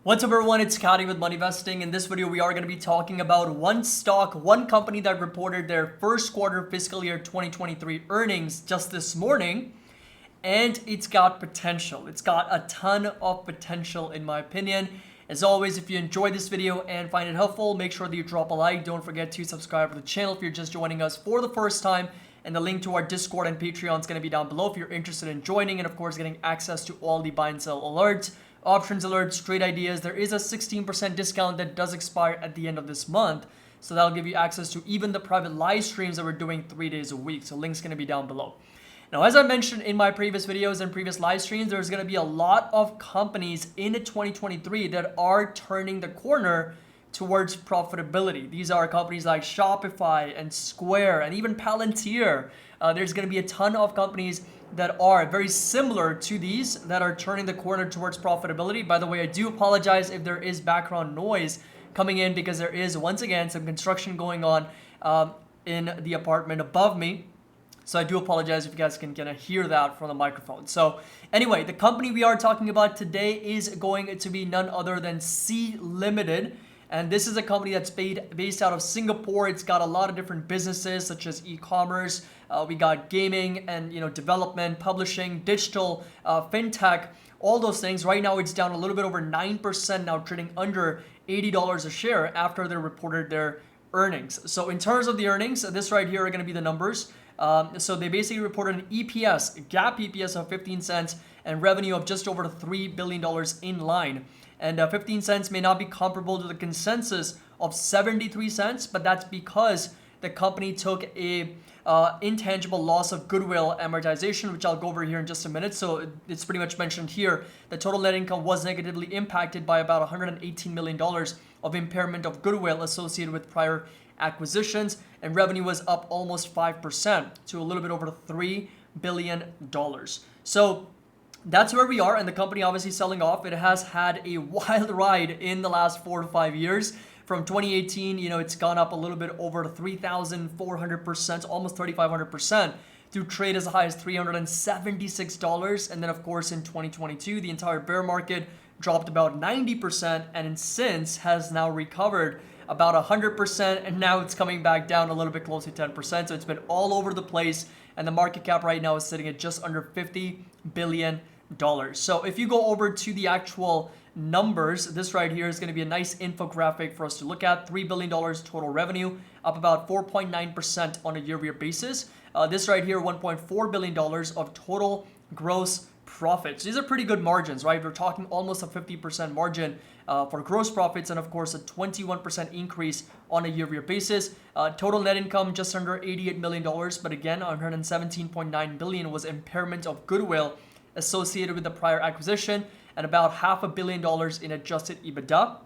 What's up everyone, it's Scotty with Money Investing. In this video, we are going to be talking about one stock, one company that reported their first quarter fiscal year 2023 earnings just this morning. And it's got potential. It's got a ton of potential in my opinion. As always, if you enjoyed this video and find it helpful, make sure that you drop a like. Don't forget to subscribe to the channel if you're just joining us for the first time. And the link to our Discord and Patreon is going to be down below if you're interested in joining and of course getting access to all the buy and sell alerts, options alerts, trade ideas. There is a 16% discount that does expire at the end of this month. So that'll give you access to even the private live streams that we're doing 3 days a week. So link's going to be down below. Now, as I mentioned in my previous videos and previous live streams, there's going to be a lot of companies in 2023 that are turning the corner towards profitability. These are companies like Shopify and Square and even Palantir. There's going to be a ton of companies that are very similar to these that are turning the corner towards profitability. By the way, I do apologize if there is background noise coming in because there is once again some construction going on in the apartment above me. So I do apologize if you guys can kind of hear that from the microphone. So anyway, the company we are talking about today is going to be none other than Sea Limited. And this is a company that's based out of Singapore. It's got a lot of different businesses such as e-commerce. We got gaming and development, publishing, digital, fintech, all those things. Right now it's down a little bit over 9% now, trading under $80 a share after they reported their earnings. So in terms of the earnings, this right here are going to be the numbers. So they basically reported an EPS, GAAP EPS of 15 cents and revenue of just over $3 billion in line. And 15 cents may not be comparable to the consensus of 73 cents, but that's because the company took a intangible loss of goodwill amortization, which I'll go over here in just a minute. So it's pretty much mentioned here. The total net income was negatively impacted by about $118 million of impairment of goodwill associated with prior acquisitions, and revenue was up almost 5% to a little bit over $3 billion. So that's where we are, and the company obviously selling off. It has had a wild ride in the last 4 to 5 years. From 2018, it's gone up a little bit over 3,400%, almost 3,500%, to trade as high as $376. And then, of course, in 2022, the entire bear market dropped about 90%, and since has now recovered about 100%, and now it's coming back down a little bit close to 10%. So it's been all over the place, and the market cap right now is sitting at just under $50 billion. So if you go over to the actual numbers, this right here is going to be a nice infographic for us to look at. $3 billion total revenue, up about 4.9% on a year-over-year basis. This right here, $1.4 billion of total gross profits. These are pretty good margins, right? We're talking almost a 50% margin for gross profits, and of course a 21% increase on a year-over-year basis. Total net income just under $88 million, but again, $117.9 billion was impairment of goodwill associated with the prior acquisition, and about $500 million in adjusted EBITDA,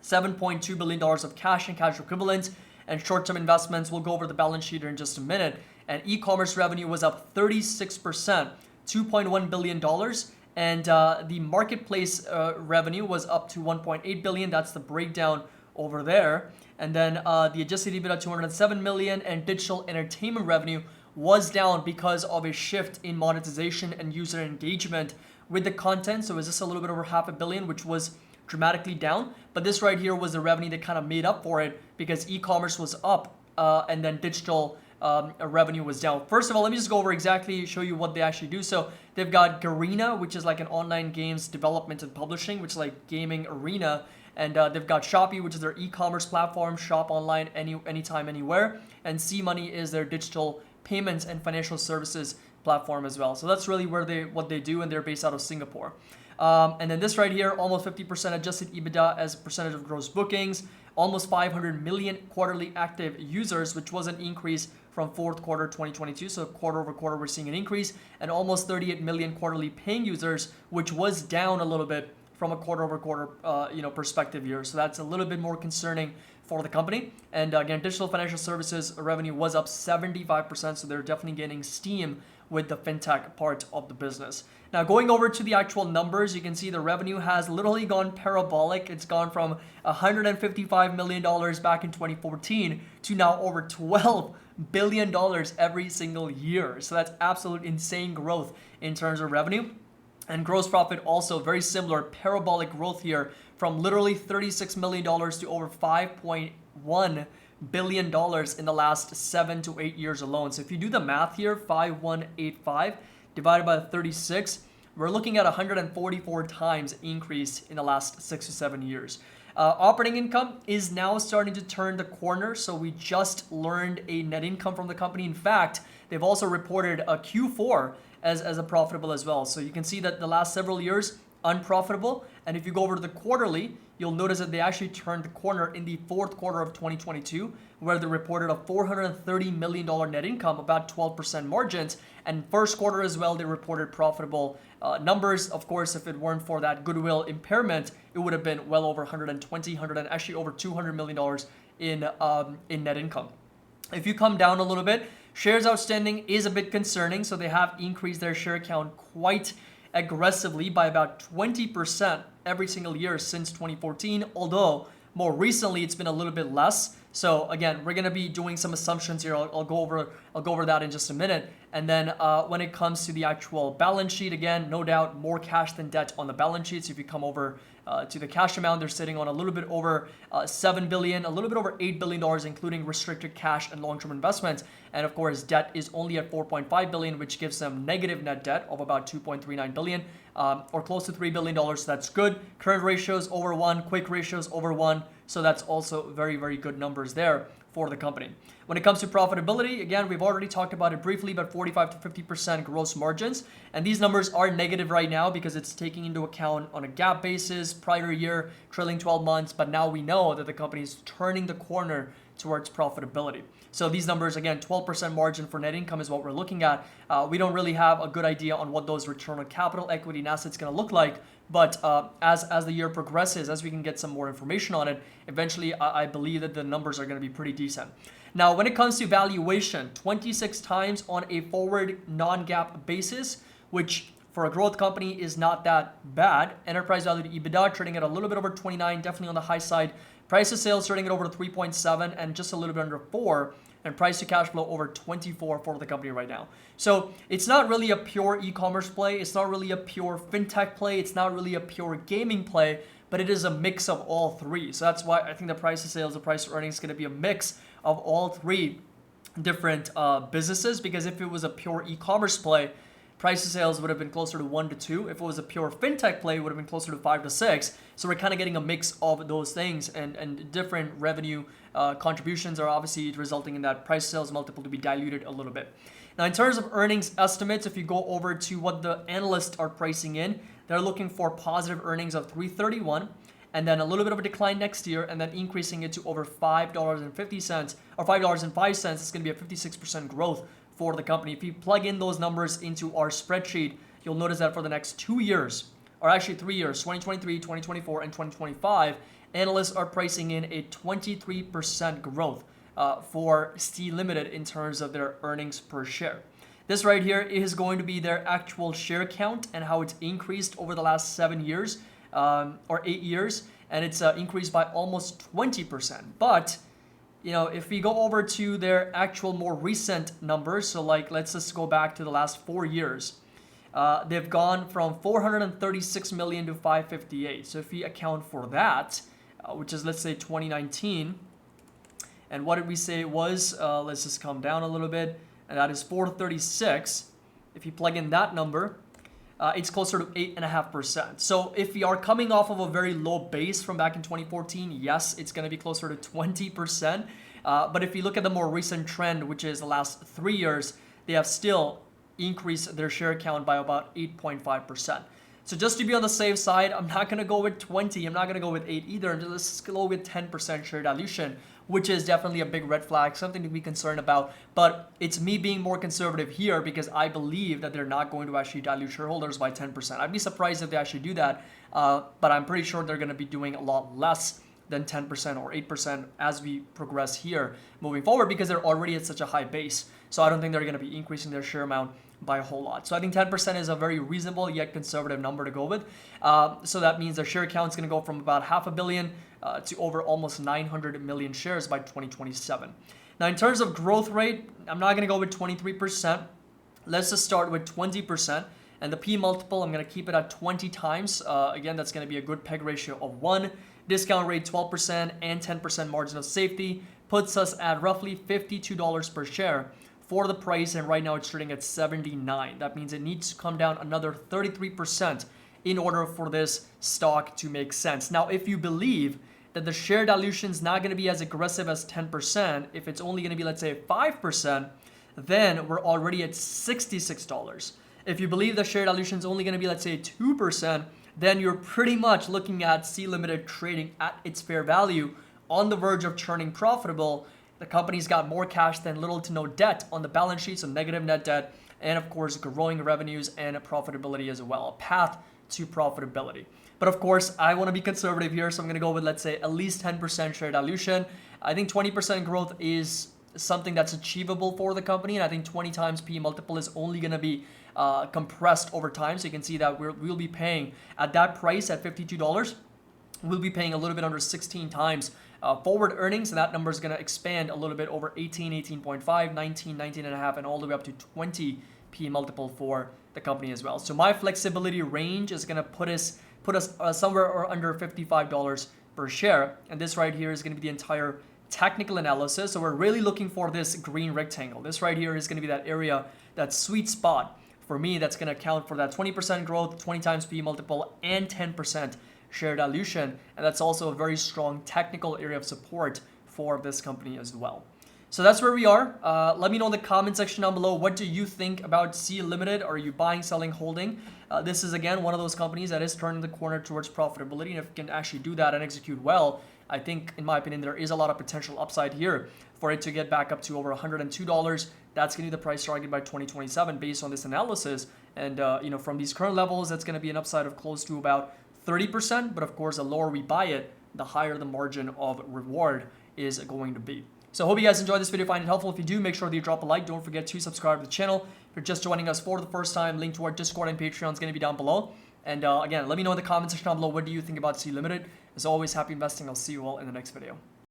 $7.2 billion of cash and cash equivalents, and short-term investments. We'll go over the balance sheet here in just a minute. And e-commerce revenue was up 36%, $2.1 billion. And the marketplace revenue was up to $1.8 billion. That's the breakdown over there. And then the adjusted EBITDA, $207 million, and digital entertainment revenue was down because of a shift in monetization and user engagement with the content. So it was just a little bit over $500 million, which was dramatically down. But this right here was the revenue that kind of made up for it because e-commerce was up and then digital revenue was down. First of all, let me just go over show you what they actually do. So they've got Garena, which is like an online games development and publishing, which is like gaming arena. And they've got Shopee, which is their e-commerce platform, shop online anytime, anywhere. And C-Money is their digital payments and financial services platform as well. So that's really what they do, and they're based out of Singapore. And then this right here, almost 50% adjusted EBITDA as a percentage of gross bookings, almost 500 million quarterly active users, which was an increase from fourth quarter 2022. So quarter over quarter, we're seeing an increase, and almost 38 million quarterly paying users, which was down a little bit from a quarter over quarter perspective here. So that's a little bit more concerning for the company. And again, digital financial services revenue was up 75%, so they're definitely gaining steam with the fintech part of the business. Now, going over to the actual numbers, you can see the revenue has literally gone parabolic. It's gone from $155 million back in 2014 to now over $12 billion every single year. So that's absolute insane growth in terms of revenue. And gross profit also very similar, parabolic growth here from literally $36 million to over $5.1 billion in the last 7 to 8 years alone. So if you do the math here, 5185 divided by 36, we're looking at 144 times increase in the last 6 to 7 years. Operating income is now starting to turn the corner. So we just learned a net income from the company. In fact, they've also reported a Q4 as a profitable as well. So you can see that the last several years unprofitable. And if you go over to the quarterly, you'll notice that they actually turned the corner in the fourth quarter of 2022, where they reported a $430 million net income, about 12% margins. And first quarter as well, they reported profitable numbers. Of course, if it weren't for that goodwill impairment, it would have been well over actually over $200 million in net income. If you come down a little bit, shares outstanding is a bit concerning. So they have increased their share count quite aggressively by about 20% every single year since 2014, although more recently it's been a little bit less. So again, we're going to be doing some assumptions here. I'll go over that in just a minute. And then when it comes to the actual balance sheet, again, no doubt more cash than debt on the balance sheet. So if you come over to the cash amount, they're sitting on a little bit over $7 billion, a little bit over $8 billion, including restricted cash and long-term investments. And of course, debt is only at $4.5 billion, which gives them negative net debt of about $2.39 billion, or close to $3 billion. So that's good. Current ratios over 1, quick ratios over 1. So that's also very, very good numbers there for the company. When it comes to profitability, again, we've already talked about it briefly, but 45 to 50% gross margins. And these numbers are negative right now because it's taking into account on a GAAP basis, prior year, trailing 12 months. But now we know that the company is turning the corner towards profitability. So these numbers, again, 12% margin for net income is what we're looking at. We don't really have a good idea on what those return on capital, equity, and assets going to look like. But as the year progresses, as we can get some more information on it, eventually I believe that the numbers are going to be pretty decent. Now, when it comes to valuation, 26 times on a forward non-GAAP basis, which for a growth company is not that bad. Enterprise value to EBITDA trading at a little bit over 29, definitely on the high side. Price to sales trading at over 3.7 and just a little bit under 4. And price to cash flow over 24 for the company right now. So it's not really a pure e-commerce play. It's not really a pure fintech play. It's not really a pure gaming play, but it is a mix of all three. So that's why I think the price to sales, the price to earnings is going to be a mix of all three different businesses. Because if it was a pure e-commerce play, price to sales would have been closer to 1 to 2. If it was a pure fintech play, it would have been closer to 5 to 6. So we're kind of getting a mix of those things, and different revenue contributions are obviously resulting in that price to sales multiple to be diluted a little bit. Now, in terms of earnings estimates, if you go over to what the analysts are pricing in, they're looking for positive earnings of $3.31, and then a little bit of a decline next year, and then increasing it to over $5.50 or $5.05. It's going to be a 56% growth for the company. If you plug in those numbers into our spreadsheet, you'll notice that for the next 2 years, or actually 3 years, 2023, 2024, and 2025, analysts are pricing in a 23% growth for Steel Limited in terms of their earnings per share. This right here is going to be their actual share count and how it's increased over the last 7 years or 8 years, and it's increased by almost 20%. But you know, if we go over to their actual more recent numbers, so like let's just go back to the last 4 years, they've gone from 436 million to 558. So if we account for that, which is let's say 2019, and what did we say it was? Let's just come down a little bit, and that is 436. If you plug in that number, it's closer to 8.5%. So if we are coming off of a very low base from back in 2014, yes, it's going to be closer to 20%. But if you look at the more recent trend, which is the last 3 years, they have still increased their share count by about 8.5%. So just to be on the safe side, I'm not going to go with 20. I'm not going to go with 8 either. Let's go with 10% share dilution, which is definitely a big red flag, something to be concerned about. But it's me being more conservative here because I believe that they're not going to actually dilute shareholders by 10%. I'd be surprised if they actually do that, but I'm pretty sure they're going to be doing a lot less than 10% or 8% as we progress here moving forward because they're already at such a high base. So I don't think they're going to be increasing their share amount by a whole lot. So I think 10% is a very reasonable yet conservative number to go with. So that means their share count is going to go from about 500 million to over almost 900 million shares by 2027. Now, in terms of growth rate, I'm not going to go with 23%. Let's just start with 20%. And the P multiple, I'm going to keep it at 20 times. Again, that's going to be a good PEG ratio of 1. Discount rate 12% and 10% margin of safety puts us at roughly $52 per share for the price, and right now it's trading at 79. That means it needs to come down another 33% in order for this stock to make sense. Now, if you believe that the share dilution is not going to be as aggressive as 10%, if it's only going to be, let's say, 5%, then we're already at $66. If you believe the share dilution is only going to be, let's say, 2%, then you're pretty much looking at Sea Limited trading at its fair value, on the verge of turning profitable. The company's got more cash than little to no debt on the balance sheet, so negative net debt, and of course growing revenues and profitability as well, a path to profitability. But of course, I want to be conservative here, so I'm going to go with, let's say, at least 10% share dilution. I think 20% growth is something that's achievable for the company, and I think 20 times P multiple is only going to be compressed over time. So you can see that we'll be paying at that price at $52. We'll be paying a little bit under 16 times forward earnings, and that number is going to expand a little bit over 18, 18.5, 19, 19.5, and all the way up to 20 P multiple for the company as well. So my flexibility range is going to put us somewhere or under $55 per share, and this right here is going to be the entire technical analysis. So we're really looking for this green rectangle. This right here is going to be that area, that sweet spot for me, that's going to account for that 20% growth, 20 times P multiple, and 10% share dilution. And that's also a very strong technical area of support for this company as well. So that's where we are. Let me know in the comment section down below, what do you think about Sea Limited? Are you buying, selling, holding? This is, again, one of those companies that is turning the corner towards profitability. And if it can actually do that and execute well, I think, in my opinion, there is a lot of potential upside here for it to get back up to over $102. That's going to be the price target by 2027 based on this analysis. And from these current levels, that's going to be an upside of close to about 30%. But of course, the lower we buy it, the higher the margin of reward is going to be. So I hope you guys enjoyed this video, find it helpful. If you do, make sure that you drop a like. Don't forget to subscribe to the channel. If you're just joining us for the first time, link to our Discord and Patreon is going to be down below. And again, let me know in the comment section down below, what do you think about Sea Limited? As always, happy investing. I'll see you all in the next video.